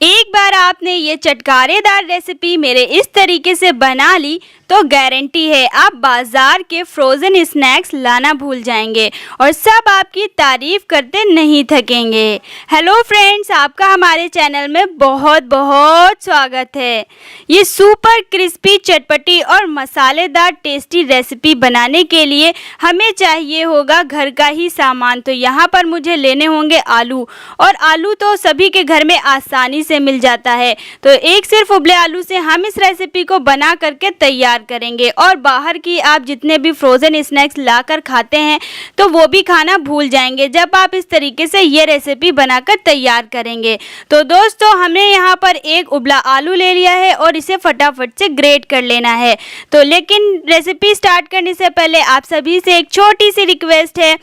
एक बार आपने ये चटकारेदार रेसिपी मेरे इस तरीके से बना ली तो गारंटी है आप बाजार के फ्रोज़न स्नैक्स लाना भूल जाएंगे और सब आपकी तारीफ करते नहीं थकेंगे। हेलो फ्रेंड्स, आपका हमारे चैनल में बहुत बहुत स्वागत है। ये सुपर क्रिस्पी, चटपटी और मसालेदार टेस्टी रेसिपी बनाने के लिए हमें चाहिए होगा घर का ही सामान। तो यहाँ पर मुझे लेने होंगे आलू, और आलू तो सभी के घर में आसानी से मिल जाता है। तो एक सिर्फ उबले आलू से हम इस रेसिपी को बना करके तैयार करेंगे, और बाहर की आप जितने भी फ्रोज़न स्नैक्स लाकर खाते हैं तो वो भी खाना भूल जाएंगे जब आप इस तरीके से ये रेसिपी बनाकर तैयार करेंगे। तो दोस्तों, हमने यहाँ पर एक उबला आलू ले लिया है और इसे फटाफट से ग्रेट कर लेना है। तो लेकिन रेसिपी स्टार्ट करने से पहले आप सभी से एक छोटी सी रिक्वेस्ट है,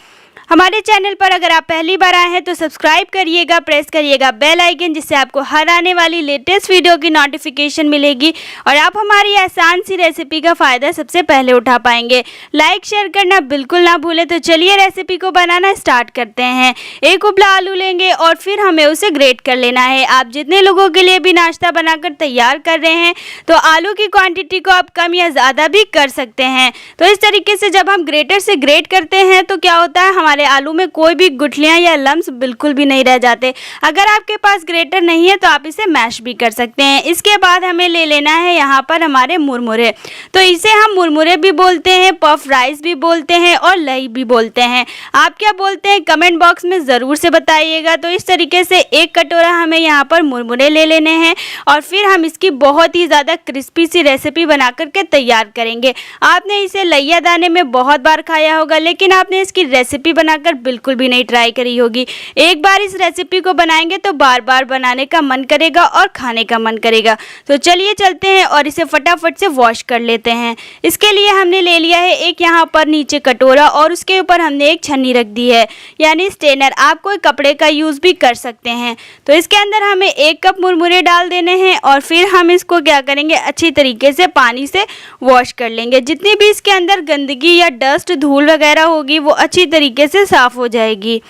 हमारे चैनल पर अगर आप पहली बार आए हैं तो सब्सक्राइब करिएगा, प्रेस करिएगा बेल आइकन, जिससे आपको हर आने वाली लेटेस्ट वीडियो की नोटिफिकेशन मिलेगी और आप हमारी आसान सी रेसिपी का फ़ायदा सबसे पहले उठा पाएंगे। लाइक शेयर करना बिल्कुल ना भूलें। तो चलिए रेसिपी को बनाना स्टार्ट करते हैं। एक उबला आलू लेंगे और फिर हमें उसे ग्रेट कर लेना है। आप जितने लोगों के लिए भी नाश्ता बनाकर तैयार कर रहे हैं तो आलू की क्वान्टिटी को आप कम या ज़्यादा भी कर सकते हैं। तो इस तरीके से जब हम ग्रेटर से ग्रेट करते हैं तो क्या होता है, हमारे आलू में कोई भी गुठलियां या लम्स बिल्कुल भी नहीं रह जाते। अगर आपके पास ग्रेटर नहीं है तो आप इसे मैश भी कर सकते हैं। इसके बाद हमें ले लेना है यहाँ पर हमारे मुरमुरे। तो इसे हम मुरमुरे भी बोलते हैं, पफ राइस भी बोलते हैं और लई भी बोलते हैं। आप क्या बोलते हैं कमेंट बॉक्स में ज़रूर से बताइएगा। तो इस तरीके से एक कटोरा हमें यहाँ पर मुरमुरे ले लेने हैं और फिर हम इसकी बहुत ही ज़्यादा क्रिस्पी सी रेसिपी बना करके तैयार करेंगे। आपने इसे लैया दाने में बहुत बार खाया होगा, लेकिन आपने इसकी रेसिपी बनाकर बिल्कुल भी नहीं ट्राई करी होगी। एक बार इस रेसिपी को बनाएंगे तो बार बार बनाने का मन करेगा और खाने का मन करेगा। तो चलिए चलते हैं और इसे फटाफट से वॉश कर लेते हैं। इसके लिए हमने ले लिया है एक यहाँ पर नीचे कटोरा और उसके ऊपर हमने एक छन्नी रख दी है, यानी स्ट्रेनर। आप कोई कपड़े का यूज़ भी कर सकते हैं। तो इसके अंदर हमें 1 कप मुरमुरे डाल देने हैं और फिर हम इसको क्या करेंगे, अच्छी तरीके से पानी से वॉश कर लेंगे। जितनी भी इसके अंदर गंदगी या डस्ट, धूल वगैरह होगी वो अच्छी तरीके से साफ़ हो जाएगी।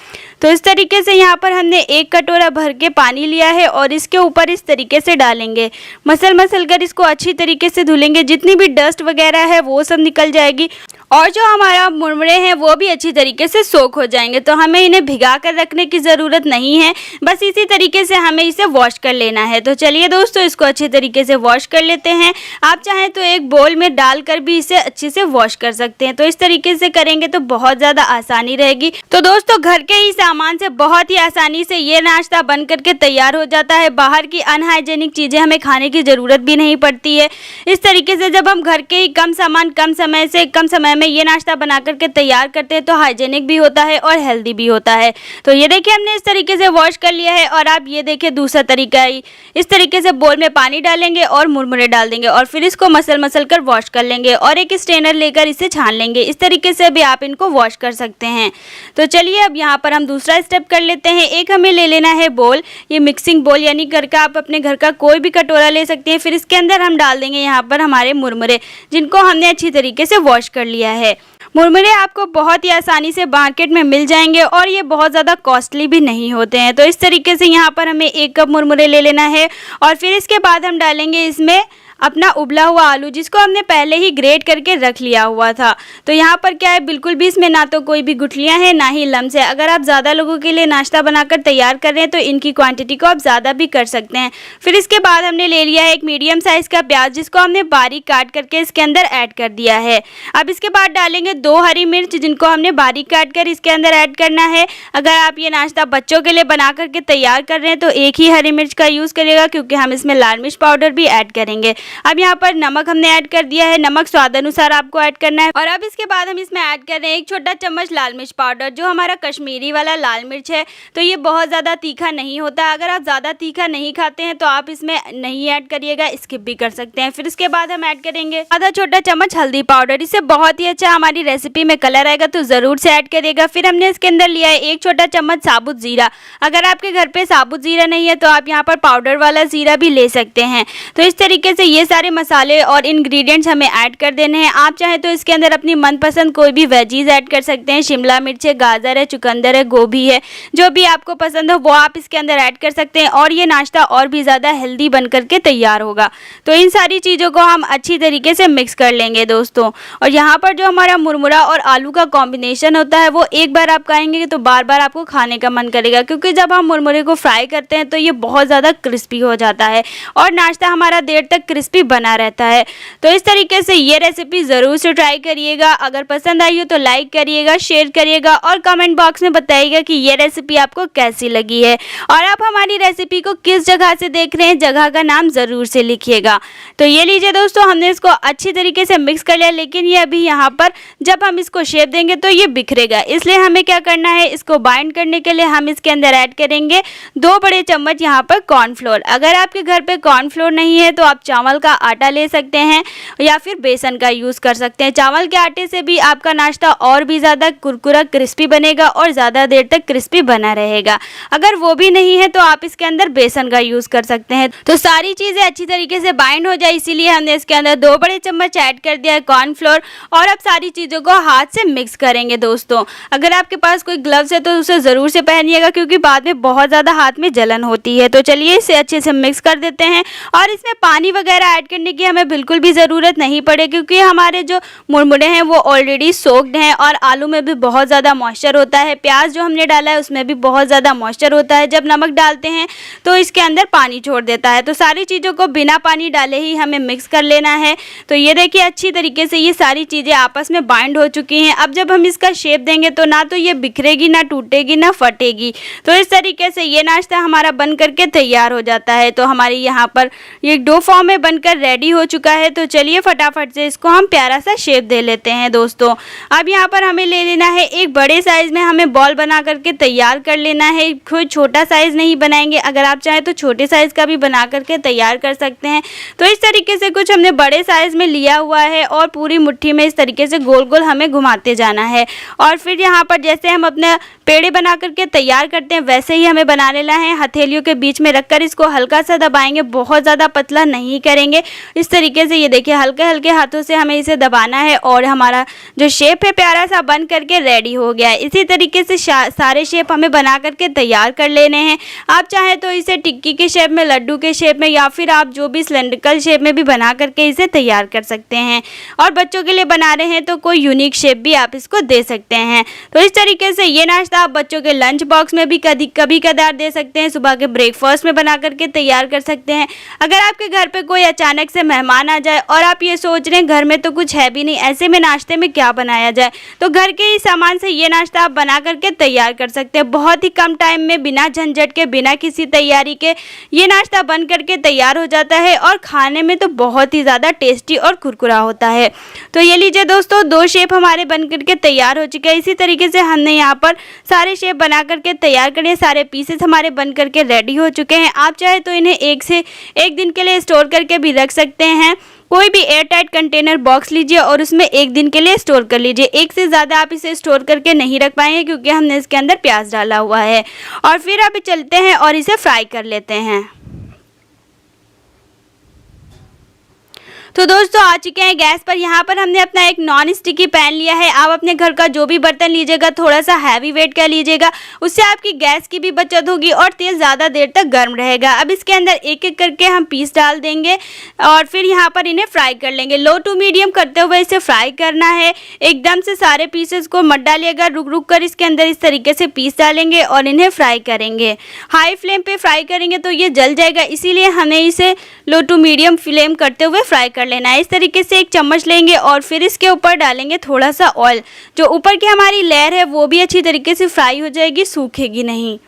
तो इस तरीके से यहाँ पर हमने 1 कटोरा भर के पानी लिया है और इसके ऊपर इस तरीके से डालेंगे। मसल कर इसको अच्छी तरीके से धुलेंगे। जितनी भी डस्ट वगैरह है वो सब निकल जाएगी और जो हमारा मुरमुरे हैं वो भी अच्छी तरीके से सोख हो जाएंगे। तो हमें इन्हें भिगा कर रखने की ज़रूरत नहीं है, बस इसी तरीके से हमें इसे वॉश कर लेना है। तो चलिए दोस्तों, इसको अच्छी तरीके से वॉश कर लेते हैं। आप चाहें तो एक बोल में डालकर भी इसे अच्छे से वॉश कर सकते हैं। तो इस तरीके से करेंगे तो बहुत ज़्यादा आसानी रहेगी। तो दोस्तों, घर के ही सामान से बहुत ही आसानी से ये नाश्ता बन करके तैयार हो जाता है। बाहर की अनहाइजेनिक चीज़ें हमें खाने की ज़रूरत भी नहीं पड़ती है। इस तरीके से जब हम घर के ही कम सामान, कम समय में ये नाश्ता बना करके तैयार करते हैं तो हाइजेनिक भी होता है और हेल्दी भी होता है। तो ये देखिए, हमने इस तरीके से वॉश कर लिया है। और आप ये देखिए दूसरा तरीका ही, इस तरीके से बोल में पानी डालेंगे और मुरमुरे डाल देंगे और फिर इसको मसल कर वॉश कर लेंगे और एक स्ट्रेनर लेकर इसे छान लेंगे। इस तरीके से भी आप इनको वॉश कर सकते हैं। तो चलिए अब यहाँ पर हम दूसरा स्टेप कर लेते हैं। एक हमें ले लेना है बोल, ये मिक्सिंग बोल, यानी घर का, आप अपने घर का कोई भी कटोरा ले सकते हैं। फिर इसके अंदर हम डाल देंगे यहाँ पर हमारे मुरमुरे, जिनको हमने अच्छी तरीके से वॉश कर लिया है। मुरमुरे आपको बहुत ही आसानी से मार्केट में मिल जाएंगे और ये बहुत ज़्यादा कॉस्टली भी नहीं होते हैं। तो इस तरीके से यहाँ पर हमें 1 कप मुरमुरे ले लेना है और फिर इसके बाद हम डालेंगे इसमें अपना उबला हुआ आलू, जिसको हमने पहले ही ग्रेट करके रख लिया हुआ था। तो यहाँ पर क्या है, बिल्कुल भी इसमें ना तो कोई भी गुठलियाँ हैं ना ही लम्स है। अगर आप ज़्यादा लोगों के लिए नाश्ता बनाकर तैयार कर रहे हैं तो इनकी क्वांटिटी को आप ज़्यादा भी कर सकते हैं। फिर इसके बाद हमने ले लिया है एक मीडियम साइज़ का प्याज, जिसको हमने बारीक काट करके इसके अंदर ऐड कर दिया है। अब इसके बाद डालेंगे 2 हरी मिर्च, जिनको हमने बारीक काट कर इसके अंदर ऐड करना है। अगर आप ये नाश्ता बच्चों के लिए बना करके तैयार कर रहे हैं तो एक ही हरी मिर्च का यूज़ करिएगा, क्योंकि हम इसमें लाल मिर्च पाउडर भी ऐड करेंगे। अब यहाँ पर नमक हमने ऐड कर दिया है, नमक स्वाद अनुसार आपको ऐड करना है। और अब इसके बाद हम इसमें ऐड कर रहे हैं 1 छोटा चम्मच लाल मिर्च पाउडर, जो हमारा कश्मीरी वाला लाल मिर्च है। तो ये बहुत ज़्यादा तीखा नहीं होता। अगर आप ज़्यादा तीखा नहीं खाते हैं तो आप इसमें नहीं ऐड करिएगा, स्किप भी कर सकते हैं। फिर इसके बाद हम ऐड करेंगे आधा छोटा चम्मच हल्दी पाउडर। इससे बहुत ही अच्छा हमारी रेसिपी में कलर आएगा, तो ज़रूर से ऐड करिएगा। फिर हमने इसके अंदर लिया है 1 छोटा चम्मच साबुत ज़ीरा। अगर आपके घर पे साबुत ज़ीरा नहीं है तो आप यहाँ पर पाउडर वाला ज़ीरा भी ले सकते हैं। तो इस तरीके से ये ये सारे मसाले और इंग्रेडिएंट्स हमें ऐड कर देने हैं। आप चाहे तो इसके अंदर अपनी मनपसंद कोई भी वेजीज ऐड कर सकते हैं। शिमला मिर्च है, गाजर है, चुकंदर है, गोभी है, जो भी आपको पसंद हो वो आप इसके अंदर ऐड कर सकते हैं और ये नाश्ता और भी ज़्यादा हेल्दी बन करके तैयार होगा। तो इन सारी चीज़ों को हम अच्छी तरीके से मिक्स कर लेंगे दोस्तों। और यहाँ पर जो हमारा मुरमुरा और आलू का कॉम्बिनेशन होता है वो एक बार आप खाएंगे तो बार बार आपको खाने का मन करेगा, क्योंकि जब हम मुरमुरे को फ्राई करते हैं तो ये बहुत ज़्यादा क्रिस्पी हो जाता है और नाश्ता हमारा देर तक क्रिस्पी बना रहता है। तो इस तरीके से ये रेसिपी ज़रूर से ट्राई करिएगा। अगर पसंद आई हो तो लाइक करिएगा, शेयर करिएगा और कमेंट बॉक्स में बताइएगा कि ये रेसिपी आपको कैसी लगी है और आप हमारी रेसिपी को किस जगह से देख रहे हैं, जगह का नाम ज़रूर से लिखिएगा। तो ये लीजिए दोस्तों, हमने इसको अच्छी तरीके से मिक्स कर लिया, लेकिन ये अभी यहाँ पर जब हम इसको शेप देंगे तो ये बिखरेगा, इसलिए हमें क्या करना है, इसको बाइंड करने के लिए हम इसके अंदर ऐड करेंगे 2 बड़े चम्मच यहाँ पर कॉर्नफ्लोर। अगर आपके घर पे कॉर्नफ्लोर नहीं है तो आप चावल का आटा ले सकते हैं या फिर बेसन का यूज़ कर सकते हैं। चावल के आटे से भी आपका नाश्ता और भी ज़्यादा कुरकुरा क्रिस्पी बनेगा और ज़्यादा देर तक क्रिस्पी बना रहेगा। अगर वो भी नहीं है तो आप इसके अंदर बेसन का यूज़ कर सकते हैं। तो सारी चीज़ें अच्छी तरीके से बाइंड हो जाए, इसीलिए हमने इसके अंदर 2 बड़े चम्मच ऐड कर दिया है कॉर्नफ्लोर और अब सारी चीज़ों को हाथ से मिक्स करेंगे दोस्तों। अगर आपके पास कोई ग्लव्स है तो उसे ज़रूर से पहनिएगा, क्योंकि बाद में बहुत ज़्यादा हाथ में जलन होती है। तो चलिए इसे अच्छे से मिक्स कर देते हैं और इसमें पानी वगैरह ऐड करने की हमें बिल्कुल भी ज़रूरत नहीं पड़े, क्योंकि हमारे जो मुरमुरे हैं वो ऑलरेडी सोक्ड हैं और आलू में भी बहुत ज़्यादा मॉइस्चर होता है। प्याज जो हमने डाला है उसमें भी बहुत ज़्यादा मॉइस्चर होता है। जब नमक डालते हैं तो इसके अंदर पानी छोड़ देता है। तो सारी चीज़ों को बिना पानी डाले ही हमें मिक्स कर लेना है। तो ये देखिए अच्छी तरीके से ये सारी चीज़ें आपस में बाइंड हो चुकी हैं। अब जब हम इसका शेप देंगे तो ना तो ये बिखरेगी, ना टूटेगी, ना फटेगी। तो इस तरीके से ये नाश्ता हमारा बन करके तैयार हो जाता है। तो हमारी यहाँ पर ये डो फॉर्म में बनकर रेडी हो चुका है। तो चलिए फटाफट से इसको हम प्यारा सा शेप दे लेते हैं दोस्तों। अब यहाँ पर हमें ले लेना है एक बड़े साइज़ में, हमें बॉल बना करके तैयार कर लेना है। कोई छोटा साइज़ नहीं बनाएंगे, अगर आप चाहें तो छोटे साइज़ का भी बना करके तैयार कर सकते हैं। तो इस तरीके से कुछ हमने बड़े साइज़ में लिया हुआ है और पूरी मुट्ठी में इस तरीके से गोल गोल हमें घुमाते जाना है। और फिर यहाँ पर जैसे हम अपने पेड़े बना करके तैयार करते हैं वैसे ही हमें बना लेना है। हथेलियों के बीच में रखकर इसको हल्का सा दबाएंगे, बहुत ज़्यादा पतला नहीं करेंगे। इस तरीके से ये देखिए हल्के हल्के हाथों से हमें इसे दबाना है और हमारा जो शेप है प्यारा सा बन करके रेडी हो गया है। इसी तरीके से सारे शेप हमें बना करके तैयार कर लेने हैं। आप चाहे तो इसे टिक्की के शेप में, लड्डू के शेप में या फिर आप जो भी सिलेंड्रिकल शेप में भी बना करके इसे तैयार कर सकते हैं। और बच्चों के लिए बना रहे हैं तो कोई यूनिक शेप भी आप इसको दे सकते हैं। तो इस तरीके से ये नाश्ता आप बच्चों के लंच बॉक्स में भी कभी कदार दे सकते हैं, सुबह के ब्रेकफास्ट में बना करके तैयार कर सकते हैं। अगर आपके घर पे कोई अचानक से मेहमान आ जाए और आप ये सोच रहे हैं घर में तो कुछ है भी नहीं, ऐसे में नाश्ते में क्या बनाया जाए, तो घर के ही सामान से ये नाश्ता आप बना करके तैयार कर सकते हैं। बहुत ही कम टाइम में, बिना झंझट के, बिना किसी तैयारी के ये नाश्ता बन करके तैयार हो जाता है और खाने में तो बहुत ही ज़्यादा टेस्टी और कुरकुरा होता है। तो ये लीजिए दोस्तों, 2 शेप हमारे बन करके तैयार हो चुके हैं। इसी तरीके से हमने यहाँ पर सारे शेप बना करके तैयार करें, सारे पीसेस हमारे बन करके रेडी हो चुके हैं। आप चाहे तो इन्हें 1 से 1 दिन के लिए स्टोर करके भी रख सकते हैं। कोई भी एयर टाइट कंटेनर बॉक्स लीजिए और उसमें 1 दिन के लिए स्टोर कर लीजिए। 1 से ज़्यादा आप इसे स्टोर करके नहीं रख पाएंगे, क्योंकि हमने इसके अंदर प्याज डाला हुआ है। और फिर अब चलते हैं और इसे फ्राई कर लेते हैं। तो दोस्तों आ चुके हैं गैस पर। यहाँ पर हमने अपना एक नॉन स्टिकी पैन लिया है। आप अपने घर का जो भी बर्तन लीजिएगा थोड़ा सा हैवी वेट का लीजिएगा, उससे आपकी गैस की भी बचत होगी और तेल ज़्यादा देर तक गर्म रहेगा। अब इसके अंदर एक एक करके हम पीस डाल देंगे और फिर यहाँ पर इन्हें फ्राई कर लेंगे। लो टू मीडियम करते हुए इसे फ्राई करना है। एकदम से सारे पीसेस को मत डालिएगा, रुक रुक कर इसके अंदर इस तरीके से पीस डालेंगे और इन्हें फ्राई करेंगे। हाई फ्लेम पे फ्राई करेंगे तो ये जल जाएगा, इसीलिए हमें इसे लो टू मीडियम फ्लेम करते हुए फ्राई कर लेना है। इस तरीके से एक चम्मच लेंगे और फिर इसके ऊपर डालेंगे थोड़ा सा ऑयल। जो ऊपर की हमारी लेयर है वो भी अच्छी तरीके से फ्राई हो जाएगी, सूखेगी नहीं।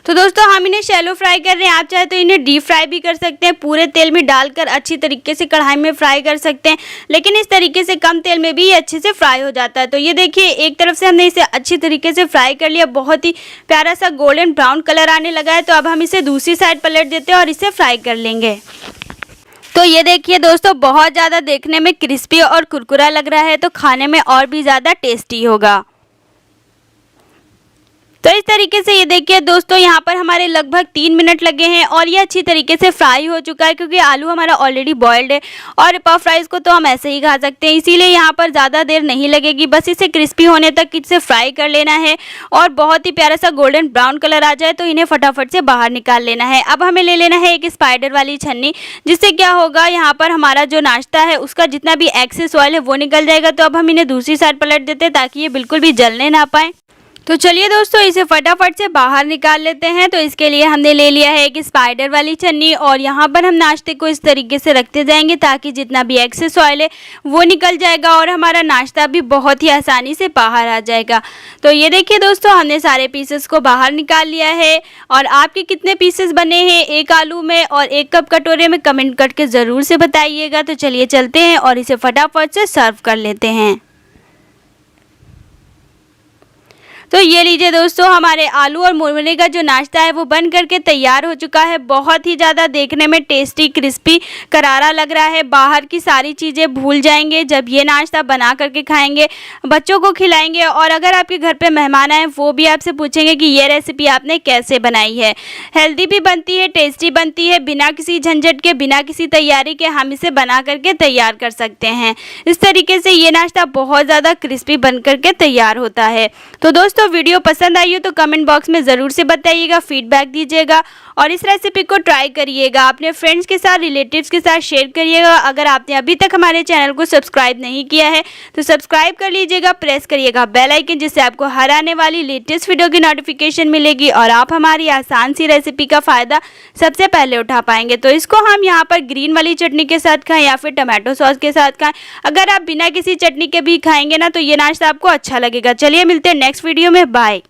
तो दोस्तों हम इन्हें शैलो फ्राई कर रहे हैं। आप चाहे तो इन्हें डीप फ्राई भी कर सकते हैं, पूरे तेल में डालकर अच्छी तरीके से कढ़ाई में फ्राई कर सकते हैं, लेकिन इस तरीके से कम तेल में भी ये अच्छे से फ्राई हो जाता है। तो ये देखिए एक तरफ से हमने इसे अच्छी तरीके से फ्राई कर लिया, बहुत ही प्यारा सा गोल्डन ब्राउन कलर आने लगा है। तो अब हम इसे दूसरी साइड पलट देते हैं और इसे फ्राई कर लेंगे। तो ये देखिए दोस्तों बहुत ज़्यादा देखने में क्रिस्पी और कुरकुरा लग रहा है, तो खाने में और भी ज़्यादा टेस्टी होगा। तो इस तरीके से ये देखिए दोस्तों, यहाँ पर हमारे लगभग 3 मिनट लगे हैं और ये अच्छी तरीके से फ्राई हो चुका है, क्योंकि आलू हमारा ऑलरेडी बॉइल्ड है और पफ राइस को तो हम ऐसे ही खा सकते हैं, इसीलिए यहाँ पर ज़्यादा देर नहीं लगेगी। बस इसे क्रिस्पी होने तक इसे फ्राई कर लेना है और बहुत ही प्यारा सा गोल्डन ब्राउन कलर आ जाए तो इन्हें फटाफट से बाहर निकाल लेना है। अब हमें ले लेना है एक स्पाइडर वाली छन्नी, जिससे क्या होगा, यहाँ पर हमारा जो नाश्ता है उसका जितना भी एक्सेस ऑयल है वो निकल जाएगा। तो अब हम इन्हें दूसरी साइड पलट देते हैं ताकि ये बिल्कुल भी जलने ना पाए। तो चलिए दोस्तों, इसे फटाफट से बाहर निकाल लेते हैं। तो इसके लिए हमने ले लिया है एक स्पाइडर वाली छन्नी और यहाँ पर हम नाश्ते को इस तरीके से रखते जाएंगे ताकि जितना भी एक्सेस ऑयल है वो निकल जाएगा और हमारा नाश्ता भी बहुत ही आसानी से बाहर आ जाएगा। तो ये देखिए दोस्तों, हमने सारे पीसेस को बाहर निकाल लिया है। और आपके कितने पीसेस बने हैं एक आलू में और 1 कप कटोरे में, कमेंट करके ज़रूर से बताइएगा। तो चलिए चलते हैं और इसे फटाफट से सर्व कर लेते हैं। तो ये लीजिए दोस्तों, हमारे आलू और मुरमुरे का जो नाश्ता है वो बन करके तैयार हो चुका है। बहुत ही ज़्यादा देखने में टेस्टी, क्रिस्पी, करारा लग रहा है। बाहर की सारी चीज़ें भूल जाएंगे जब ये नाश्ता बना करके खाएंगे, बच्चों को खिलाएंगे और अगर आपके घर पे मेहमान आए वो भी आपसे पूछेंगे कि ये रेसिपी आपने कैसे बनाई है। हेल्दी भी बनती है, टेस्टी बनती है, बिना किसी झंझट के, बिना किसी तैयारी के हम इसे बना करके तैयार कर सकते हैं। इस तरीके से ये नाश्ता बहुत ज़्यादा क्रिस्पी बन करके तैयार होता है। तो दोस्तों, वीडियो पसंद आई हो तो कमेंट बॉक्स में ज़रूर से बताइएगा, फीडबैक दीजिएगा और इस रेसिपी को ट्राई करिएगा। अपने फ्रेंड्स के साथ, रिलेटिव्स के साथ शेयर करिएगा। अगर आपने अभी तक हमारे चैनल को सब्सक्राइब नहीं किया है तो सब्सक्राइब कर लीजिएगा, प्रेस करिएगा बेल आइकन, जिससे आपको हर आने वाली लेटेस्ट वीडियो की नोटिफिकेशन मिलेगी और आप हमारी आसान सी रेसिपी का फ़ायदा सबसे पहले उठा पाएंगे। तो इसको हम यहाँ पर ग्रीन वाली चटनी के साथ खाएँ या फिर टमाटो सॉस के साथ खाएँ। अगर आप बिना किसी चटनी के भी खाएंगे ना तो ये नाश्ता आपको अच्छा लगेगा। चलिए मिलते हैं नेक्स्ट वीडियो में, बाय।